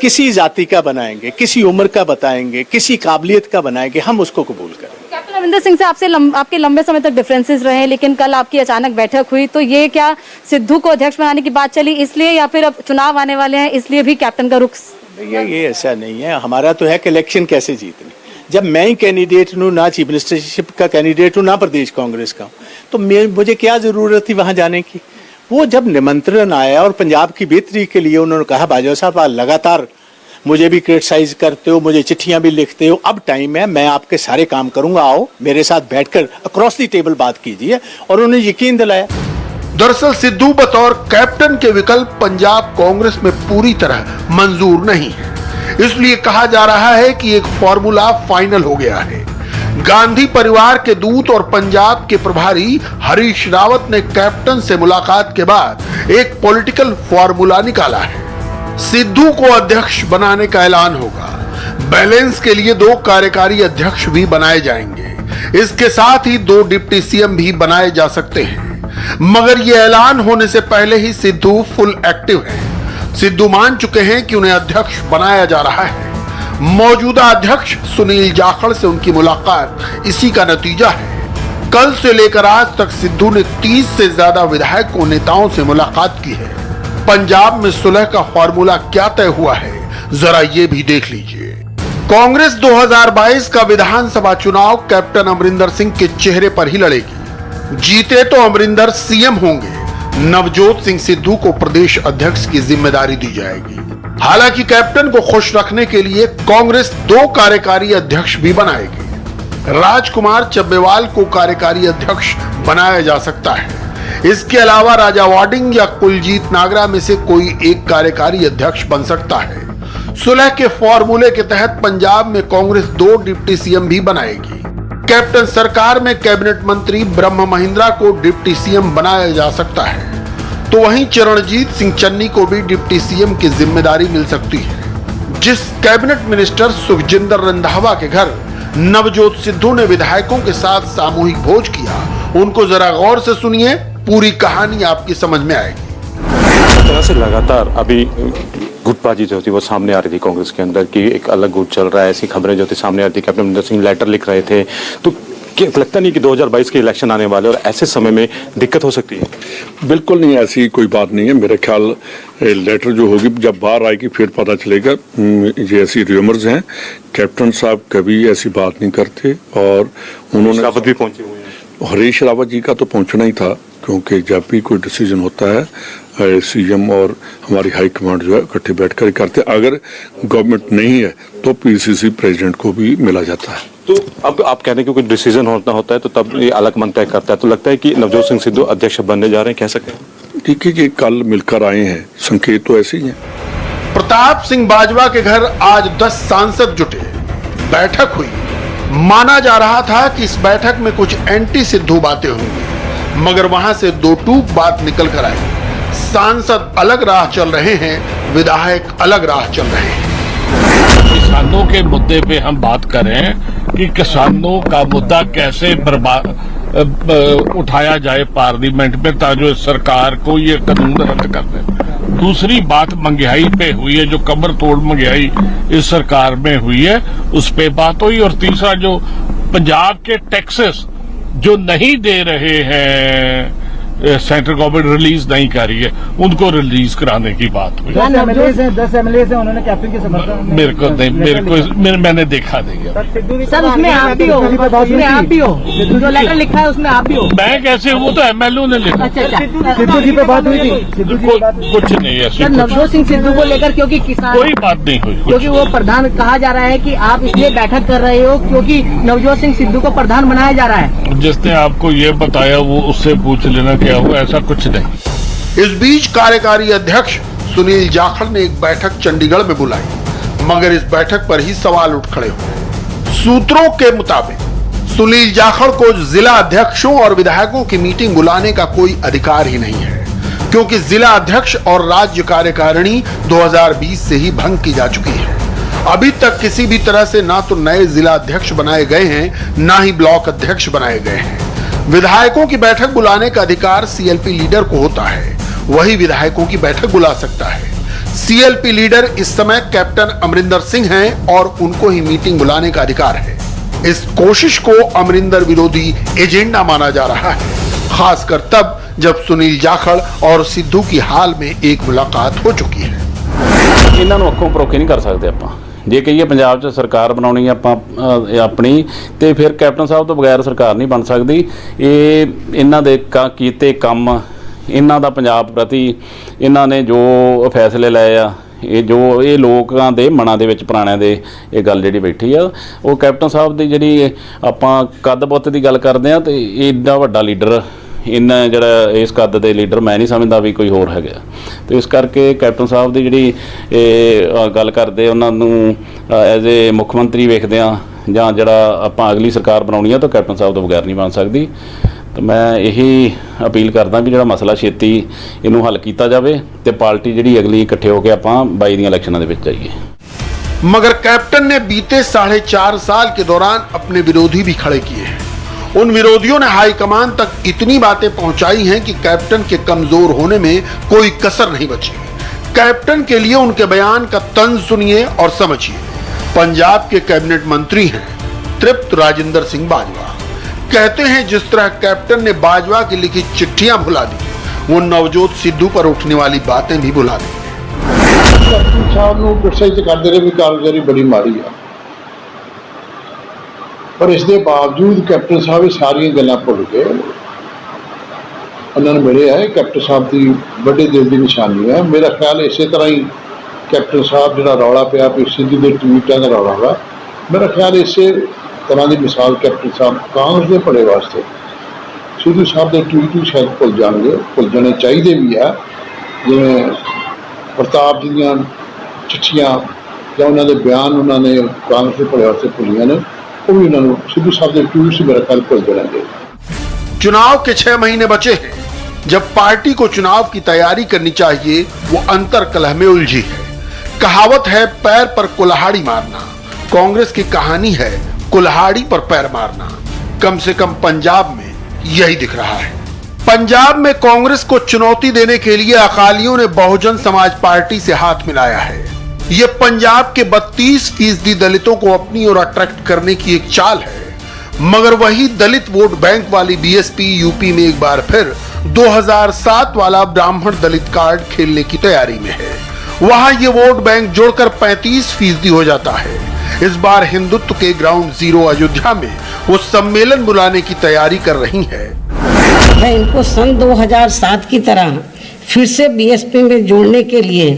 किसी जाति का बनाएंगे, किसी उम्र का बताएंगे, किसी काबिलियत का बनाएंगे, हम उसको कबूल करेंगे। कैप्टन अमरिंदर सिंह से आपके लंबे समय तक डिफरेंसेस रहे, लेकिन कल आपकी अचानक बैठक हुई, तो ये क्या सिद्धू को अध्यक्ष बनाने की बात चली इसलिए, या फिर अब चुनाव आने वाले हैं इसलिए भी कैप्टन का रुख? भैया ये ऐसा नहीं है। हमारा तो है कि इलेक्शन कैसे जीतने। जब मैं ही कैंडिडेट हूँ, ना चीफ मिनिस्टरशिप का कैंडिडेट हूँ, ना प्रदेश कांग्रेस का, तो मुझे क्या जरूरत थी वहां जाने की? वो जब निमंत्रण आया और पंजाब की बेहतरी के लिए उन्होंने कहा बाजवा साहब आप लगातार मुझे भी क्रिटिसाइज करते हो, मुझे चिट्ठियां भी लिखते हो, अब टाइम है मैं आपके सारे काम करूंगा, आओ मेरे साथ बैठकर अक्रॉस दी टेबल बात कीजिए, और उन्हें यकीन दिलाया। दरअसल सिद्धू बतौर कैप्टन के विकल्प पंजाब कांग्रेस में पूरी तरह मंजूर नहीं है, इसलिए कहा जा रहा है कि एक फॉर्मूला फाइनल हो गया है। गांधी परिवार के दूत और पंजाब के प्रभारी हरीश रावत ने कैप्टन से मुलाकात के बाद एक पॉलिटिकल फॉर्मूला निकाला है। सिद्धू को अध्यक्ष बनाने का ऐलान होगा। बैलेंस के लिए 2 कार्यकारी अध्यक्ष भी बनाए जाएंगे। इसके साथ ही 2 डिप्टी सीएम भी बनाए जा सकते हैं। मगर यह ऐलान होने से पहले ही सिद्धू फुल एक्टिव है। सिद्धू मान चुके हैं कि उन्हें अध्यक्ष बनाया जा रहा है। मौजूदा अध्यक्ष सुनील जाखड़ से उनकी मुलाकात इसी का नतीजा है। कल से लेकर आज तक सिद्धू ने 30 से ज्यादा विधायकों नेताओं से मुलाकात की है। पंजाब में सुलह का फॉर्मूला क्या तय हुआ है, जरा ये भी देख लीजिए। कांग्रेस 2022 का विधानसभा चुनाव कैप्टन अमरिंदर सिंह के चेहरे पर ही लड़ेगी। जीते तो अमरिंदर सीएम होंगे, नवजोत सिंह सिद्धू को प्रदेश अध्यक्ष की जिम्मेदारी दी जाएगी। हालांकि कैप्टन को खुश रखने के लिए कांग्रेस 2 कार्यकारी अध्यक्ष भी बनाएगी। राजकुमार चब्बेवाल को कार्यकारी अध्यक्ष बनाया जा सकता है। इसके अलावा राजा वाडिंग या कुलजीत नागरा में से कोई एक कार्यकारी अध्यक्ष बन सकता है। सुलह के फॉर्मूले के तहत पंजाब में कांग्रेस 2 डिप्टी सीएम भी बनाएगी। कैप्टन सरकार में कैबिनेट मंत्री ब्रह्म महिंद्रा को डिप्टी सीएम बनाया जा सकता है, तो वहीं चरणजीत सिंह चन्नी को भी डिप्टी सीएम की जिम्मेदारी मिल सकती है। जिस कैबिनेट मिनिस्टर सुखजिंदर रंधावा के घर नवजोत सिद्धू ने विधायकों के साथ सामूहिक भोज किया, उनको जरा गौर से सुनिए, पूरी कहानी आपकी समझ में आएगी। तरह से लगातार अभी गुटबाजी जो थी वो सामने आ रही थी कांग्रेस के अंदर कि एक अलग गुट चल रहा है, ऐसी खबरें जो थी सामने आ रही थी। कैप्टन अमरिंदर सिंह लेटर लिख रहे थे, तो क्या लगता नहीं कि 2022 के इलेक्शन आने वाले और ऐसे समय में दिक्कत हो सकती है? बिल्कुल नहीं, ऐसी कोई बात नहीं है। मेरे ख्याल लेटर जो होगी जब बाहर आएगी फिर पता चलेगा। ये ऐसी र्यूमर्स हैं, कैप्टन साहब कभी ऐसी बात नहीं करते। और उन्होंने रावत भी पहुंचे हुए हैं। हरीश रावत जी का तो पहुंचना ही था, क्योंकि जब भी कोई डिसीजन होता है सीएम और हमारी हाई कमांड जो है इकट्ठे बैठकर करते। अगर गवर्नमेंट नहीं है तो पीसीसी प्रेसिडेंट को भी मिला जाता है। तो अब आप कह रहे हैं कि कोई डिसीजन होता है तो तब ये अलग मन तय करता है, तो लगता है कि नवजोत सिंह सिद्धू अध्यक्ष बनने जा रहे हैं, कह सकते हैं? ठीक है जी, कल मिलकर आए हैं, संकेत तो ऐसे ही है। प्रताप सिंह बाजवा के घर आज 10 सांसद जुटे, बैठक हुई। माना जा रहा था कि इस बैठक में कुछ एंटी सिद्धू बातें होंगी, मगर वहां से 2 टूक बात निकल कर आई। सांसद अलग राह चल रहे हैं, विधायक अलग राह चल रहे हैं। किसानों के मुद्दे पे हम बात करें कि किसानों का मुद्दा कैसे उठाया जाए पार्लियामेंट में, ताकि सरकार को ये कानून रद्द कर दे। दूसरी बात महंगाई पे हुई है, जो कमर तोड़ महंगाई इस सरकार में हुई है, उस पे बात हुई। और तीसरा, जो पंजाब के टैक्सेस जो नहीं दे रहे हैं, सेंट्रल गवर्नमेंट रिलीज नहीं कर रही है, उनको रिलीज कराने की बात हुई। 10 एमएलए से उन्होंने कैप्टन के समर्थन मेरे को मैंने देखा नहीं है। सर उसमें आप भी हो, उसमें आप भी हो, जो लेटर लिखा है उसमें आप भी हो। मैं कैसे, वो तो एमएलए ने लिखा। सिद्धू जी पे बात हुई थी? कुछ नहीं है सर, नवजोत सिंह सिद्धू को लेकर, क्योंकि किसान कोई बात नहीं हुई, क्योंकि वो प्रधान कहा जा रहा है कि आप इसलिए बैठक कर रहे हो क्योंकि नवजोत सिंह सिद्धू को प्रधान बनाया जा रहा है। जिसने आपको ये बताया वो उससे पूछ लेना क्या हुआ, ऐसा कुछ नहीं। इस बीच कार्यकारी अध्यक्ष सुनील जाखड़ ने एक बैठक चंडीगढ़ में बुलाई, मगर इस बैठक पर ही सवाल उठ खड़े हुए। सूत्रों के मुताबिक सुनील जाखड़ को जिला अध्यक्षों और विधायकों की मीटिंग बुलाने का कोई अधिकार ही नहीं है, क्योंकि जिला अध्यक्ष और राज्य कार्यकारिणी 2020 से ही भंग की जा चुकी है। अभी तक किसी भी तरह से ना तो नए जिला अध्यक्ष बनाए गए हैं, ना ही ब्लॉक अध्यक्ष बनाए गए हैं। विधायकों की बैठक बुलाने का अधिकार सीएलपी लीडर को होता है, वही विधायकों की बैठक बुला सकता है। सीएलपी लीडर इस समय कैप्टन अमरिंदर सिंह हैं और उनको ही मीटिंग बुलाने का अधिकार है। इस कोशिश को अमरिंदर विरोधी एजेंडा माना जा रहा है, खासकर तब जब सुनील जाखड़ और सिद्धू की हाल में एक मुलाकात हो चुकी है। ਇਹਨਾਂ ਨੂੰ ਅੱਖੋਂ ਪਰੋਖੇ ਨਹੀਂ ਕਰ ਸਕਦੇ ਆਪਾਂ। ਜੇ ਕਹੀਏ ਪੰਜਾਬ 'ਚ ਸਰਕਾਰ ਬਣਾਉਣੀ ਆਪਾਂ ਆਪਣੀ, ਤੇ ਫਿਰ ਕੈਪਟਨ ਸਾਹਿਬ ਤੋਂ ਬਗੈਰ ਸਰਕਾਰ ਨਹੀਂ ਬਣ ਸਕਦੀ। ਇਹ ਇਹਨਾਂ ਦੇ ਕੀਤੇ ਕੰਮ, ਇਹਨਾਂ ਦਾ ਪੰਜਾਬ ਪ੍ਰਤੀ ਇਹਨਾਂ ਨੇ ਜੋ ਫੈਸਲੇ ਲਏ ਆ, ਇਹ ਲੋਕਾਂ ਦੇ ਮਨਾਂ ਦੇ ਵਿੱਚ ਪੁਰਾਣਿਆਂ ਦੇ ਇਹ ਗੱਲ ਜਿਹੜੀ ਬੈਠੀ ਆ, ਉਹ ਕੈਪਟਨ ਸਾਹਿਬ ਦੀ ਜਿਹੜੀ ਆਪਾਂ ਕੱਦ ਪੁੱਤ ਦੀ ਗੱਲ ਕਰਦੇ ਆ, ਤੇ ਏਡਾ ਵੱਡਾ ਲੀਡਰ ਇੰਨਾ ਜਿਹੜਾ ਇਸ ਕੱਦ ਦੇ ਲੀਡਰ ਮੈਂ ਨਹੀਂ ਸਮਝਦਾ ਵੀ ਕੋਈ ਹੋਰ ਹੈਗਾ। ਤੇ ਇਸ ਕਰਕੇ ਕੈਪਟਨ ਸਾਹਿਬ ਦੀ ਜਿਹੜੀ ਇਹ ਗੱਲ ਕਰਦੇ ਉਹਨਾਂ ਨੂੰ ਐਜ਼ ਏ ਮੁੱਖ ਮੰਤਰੀ ਵੇਖਦੇ ਆ ਜਾਂ ਜਿਹੜਾ ਆਪਾਂ ਅਗਲੀ ਸਰਕਾਰ ਬਣਾਉਣੀ ਆ ਤਾਂ ਕੈਪਟਨ ਸਾਹਿਬ ਤੋਂ ਬਗੈਰ ਨਹੀਂ ਬਣ ਸਕਦੀ। ਤਾਂ ਮੈਂ ਇਹੀ ਅਪੀਲ ਕਰਦਾ ਵੀ ਜਿਹੜਾ ਮਸਲਾ ਛੇਤੀ ਇਹਨੂੰ ਹੱਲ ਕੀਤਾ ਜਾਵੇ ਤੇ ਪਾਰਟੀ ਜਿਹੜੀ ਅਗਲੀ ਇਕੱਠੇ ਹੋ ਕੇ ਆਪਾਂ 22 ਦੀਆਂ ਇਲੈਕਸ਼ਨਾਂ ਦੇ ਵਿੱਚ ਜਾਈਏ। मगर कैप्टन ने बीते 4.5 साल के दौरान अपने विरोधी भी खड़े किए हैं। उन विरोधियों ने हाईकमान तक इतनी बातें पहुंचाई हैं कि कैप्टन के कमजोर होने में कोई कसर नहीं बची। कैप्टन के लिए उनके बयान का तंज सुनिए और समझिए। पंजाब के कैबिनेट मंत्री हैं तृप्त राजेंद्र सिंह बाजवा। कहते हैं जिस तरह कैप्टन ने बाजवा की लिखी चिट्ठियां भुला दी, वो नवजोत सिद्धू पर उठने वाली बातें भी भुला दी। कैप्टन साहब ਨੂੰ ਕ੍ਰਿਟਿਸਾਈਜ਼ ਕਰਦੇ ਰਹੇ ਵੀ ਕਾਰਗੁਜ਼ਾਰੀ ਬੜੀ ਮਾੜੀ ਆ, ਪਰ ਇਸ ਦੇ ਬਾਵਜੂਦ ਕੈਪਟਨ ਸਾਹਿਬ ਇਹ ਸਾਰੀਆਂ ਗੱਲਾਂ ਭੁੱਲ ਗਏ। ਉਹਨਾਂ ਨੂੰ ਮਿਲੇ ਹੈ ਕੈਪਟਨ ਸਾਹਿਬ ਦੀ ਵੱਡੇ ਦਿਲ ਦੀ ਨਿਸ਼ਾਨੀ ਹੈ। ਮੇਰਾ ਖਿਆਲ ਇਸੇ ਤਰ੍ਹਾਂ ਹੀ ਕੈਪਟਨ ਸਾਹਿਬ ਜਿਹੜਾ ਰੌਲਾ ਪਿਆ ਵੀ ਸਿੱਧੂ ਦੇ ਟਵੀਟਾਂ ਦਾ ਰੌਲਾ ਵਾ, ਮੇਰਾ ਖਿਆਲ ਇਸੇ ਤਰ੍ਹਾਂ ਦੀ ਮਿਸਾਲ ਕੈਪਟਨ ਸਾਹਿਬ ਕਾਂਗਰਸ ਦੇ ਭਲੇ ਵਾਸਤੇ ਸਿੱਧੂ ਸਾਹਿਬ ਦੇ ਟਵੀਟ ਵੀ ਸ਼ਾਇਦ ਭੁੱਲ ਜਾਣਗੇ, ਭੁੱਲ ਜਾਣੇ ਚਾਹੀਦੇ ਵੀ ਆ। ਜਿਵੇਂ ਪ੍ਰਤਾਪ ਜੀ ਦੀਆਂ चिट्ठियां ਜਾਂ ਉਹਨਾਂ ਦੇ ਬਿਆਨ ਉਹਨਾਂ ਨੇ ਕਾਂਗਰਸ ਦੇ ਭਲੇ ਵਾਸਤੇ ਭੁੱਲੀਆਂ ਨੇ, ਉਹ ਵੀ ਉਹਨਾਂ ਨੂੰ ਸਿੱਧੂ ਸਾਹਿਬ ਦੇ ਟਵੀਟ से मेरा ख्याल भुल जाएंगे। चुनाव के 6 महीने बचे हैं। जब पार्टी को चुनाव की तैयारी करनी चाहिए, वो अंतर कलह में उलझी है। कहावत है पैर पर कुल्हाड़ी मारना। कांग्रेस की कहानी है कुल्हाड़ी पर पैर मारना। कम से कम पंजाब में यही दिख रहा है। पंजाब में कांग्रेस को चुनौती देने के लिए अकालियों ने बहुजन समाज पार्टी से हाथ मिलाया है। ये पंजाब के 32% दलितों को अपनी ओर अट्रैक्ट करने की एक चाल है। मगर वही दलित वोट बैंक वाली बीएसपी यूपी में एक बार फिर 2007 वाला ब्राह्मण दलित कार्ड खेलने की तैयारी में है। वहां ये वोट बैंक जोड़कर 35% हो जाता है। इस बार हिंदुत्व के ग्राउंड जीरो अयोध्या में वो सम्मेलन बुलाने की तैयारी कर रही है। मैं इनको सन 2007 की तरह फिर से बीएसपी में जोड़ने के लिए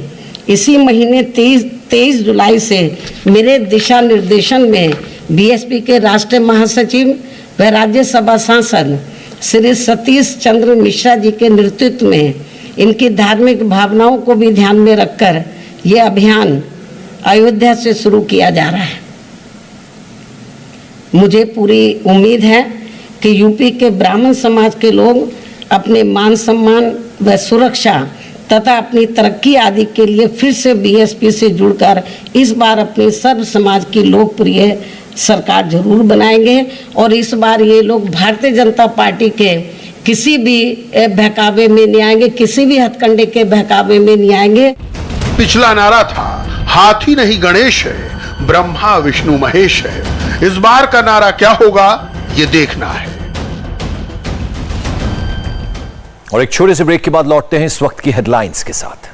इसी महीने 23 जुलाई से मेरे दिशा निर्देशन में बीएसपी के राष्ट्रीय महासचिव व राज्यसभा सांसद श्री सतीश चंद्र मिश्रा जी के नेतृत्व में इनकी धार्मिक भावनाओं को भी ध्यान में रखकर ये अभियान अयोध्या से शुरू किया जा रहा है। मुझे पूरी उम्मीद है कि यूपी के ब्राह्मण समाज के लोग अपने मान सम्मान व सुरक्षा तथा अपनी तरक्की आदि के लिए फिर से बीएसपी से जुड़कर इस बार अपनी सर्व समाज की लोकप्रिय सरकार जरूर बनाएंगे। और इस बार ये लोग भारतीय जनता पार्टी के किसी भी बहकावे में नहीं आएंगे, किसी भी हथकंडे के बहकावे में नहीं आएंगे। पिछला नारा था हाथी नहीं गणेश है, ब्रह्मा विष्णु महेश है। इस बार का नारा क्या होगा ये देखना है। और एक छोटे से ब्रेक के बाद लौटते हैं इस वक्त की हेडलाइंस के साथ।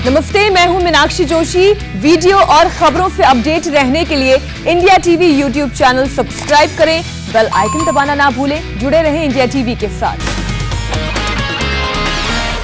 नमस्ते, मैं हूं मीनाक्षी जोशी। वीडियो और खबरों से अपडेट रहने के लिए India TV YouTube channel subscribe करें, बेल आइकन दबाना ना भूलें। जुड़े रहें इंडिया टीवी के साथ।